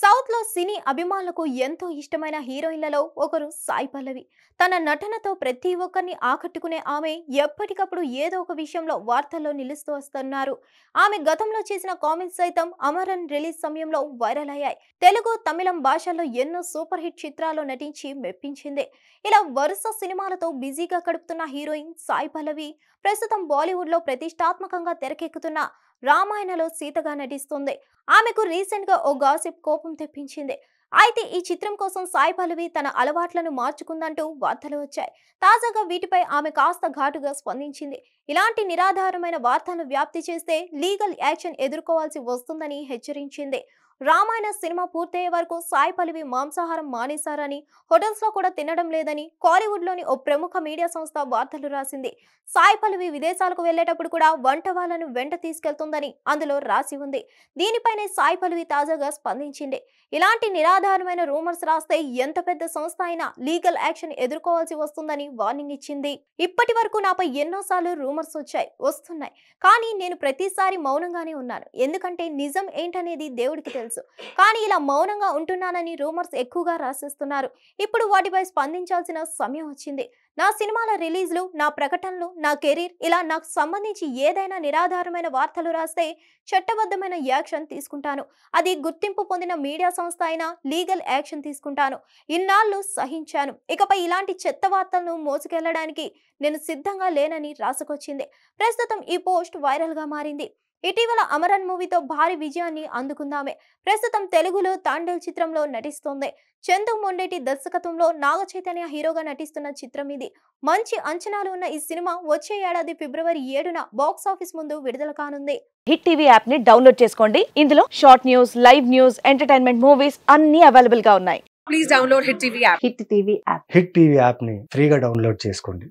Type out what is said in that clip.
South లో సినీ అభిమానులకు ఎంతో ఇష్టమైన హీరోయిన్లలో ఒకరు సాయి పల్లవి. తన నటనతో ప్రతి ఒక్కరిని ఆకట్టుకునే ఆమె ఎప్పటికప్పుడు ఏదో ఒక విషయంలో వార్తల్లో నిలుస్తూ వస్తున్నారు. ఆమె గతంలో చేసిన కామెంట్స్ సైతం అమరన్ రిలీజ్ సమయంలో వైరల్ అయ్యాయి. తెలుగు, తమిళం భాషల్లో ఎన్నో సూపర్ హిట్ చిత్రాల్లో నటించి మెప్పించింది. ఇలా వరుస సినిమాలతో బిజీగా గడుపుతున్న హీరోయిన్ సాయి పల్లవి ప్రస్తుతం బాలీవుడ్ లో ప్రతిష్టాత్మకంగా తెరకెక్కుతున్న రామాయణలో సీతగా నటిస్తుంది. ఆమెకు రీసెంట్ గా ఓ గాసిప్ కోపం తెప్పించింది. అయితే ఈ చిత్రం కోసం సాయి పల్లవి తన అలవాట్లను మార్చుకుందంటూ వార్తలు వచ్చాయి. తాజాగా వీటిపై ఆమె కాస్త ఘాటుగా స్పందించింది. ఇలాంటి నిరాధారమైన వార్తలను వ్యాప్తి చేస్తే లీగల్ యాక్షన్ ఎదుర్కోవాల్సి వస్తుందని హెచ్చరించింది. రామాయణ సినిమా పూర్తయ్యే వరకు సాయి పల్లవి మాంసాహారం మానేశారని, హోటల్స్ లో కూడా తినడం లేదని కాలీవుడ్ లోని ఓ ప్రముఖ మీడియా సంస్థ వార్తలు రాసింది. సాయి పల్లవి విదేశాలకు వెళ్లేటప్పుడు కూడా వంట వాళ్ళను వెంట తీసుకెళ్తుందని అందులో రాసి ఉంది. దీనిపైనే సాయి పల్లవి తాజాగా స్పందించింది. ఇలాంటి నిరాధారమైన రూమర్స్ రాస్తే ఎంత పెద్ద సంస్థ అయినా లీగల్ యాక్షన్ ఎదుర్కోవాల్సి వస్తుందని వార్నింగ్ ఇచ్చింది. ఇప్పటి వరకు నాపై ఎన్నోసార్లు రూమర్స్ వస్తున్నాయి. కానీ నేను ప్రతిసారి మౌనంగానే ఉన్నాను. ఎందుకంటే నిజం ఏంటనేది దేవుడికి తెలుసు. కానీ ఇలా మౌనంగా ఉంటున్నానని రూమర్స్ ఎక్కువగా రాసేస్తున్నారు. ఇప్పుడు వాటిపై స్పందించాల్సిన సమయం వచ్చింది. నా సినిమాల రిలీజ్లు, నా ప్రకటనలు, నా కెరీర్, ఇలా నాకు సంబంధించి ఏదైనా నిరాధారమైన వార్తలు రాస్తే చట్టబద్ధమైన యాక్షన్ తీసుకుంటాను. అది గుర్తింపు పొందిన మీడియా సంస్థ అయినా లీగల్ యాక్షన్ తీసుకుంటాను. ఇన్నాళ్ళు సహించాను. ఇకపై ఇలాంటి చెత్త వార్తలను మోసుకెళ్లడానికి నేను సిద్ధంగా లేనని రాసుకొచ్చింది. ప్రస్తుతం ఈ పోస్ట్ వైరల్ గా మారింది. ఇటీవల అమరన్ మూవీతో భారీ విజయాన్ని అందుకుందామే. ప్రస్తుతం తెలుగులో తాండేల్ చిత్రంలో నటిస్తోంది. చందు మొండేటి దర్శకత్వంలో నాగ చైతన్య హీరోగా నటిస్తున్న చిత్రం ఇది. మంచి అంచనాలు ఉన్న ఈ సినిమా వచ్చే ఏడాది ఫిబ్రవరి 7న బాక్స్ ఆఫీస్ ముందు విడుదల కానుంది. హిట్ టీవీ యాప్ ని డౌన్లోడ్ చేసుకోండి. ఇందులో short news, live news, entertainment movies అన్ని అవైలబుల్ గా ఉన్నాయి. Please download Hit TV app. Hit TV app hit TV యాప్ని ఫ్రీగా డౌన్లోడ్ చేసుకోండి.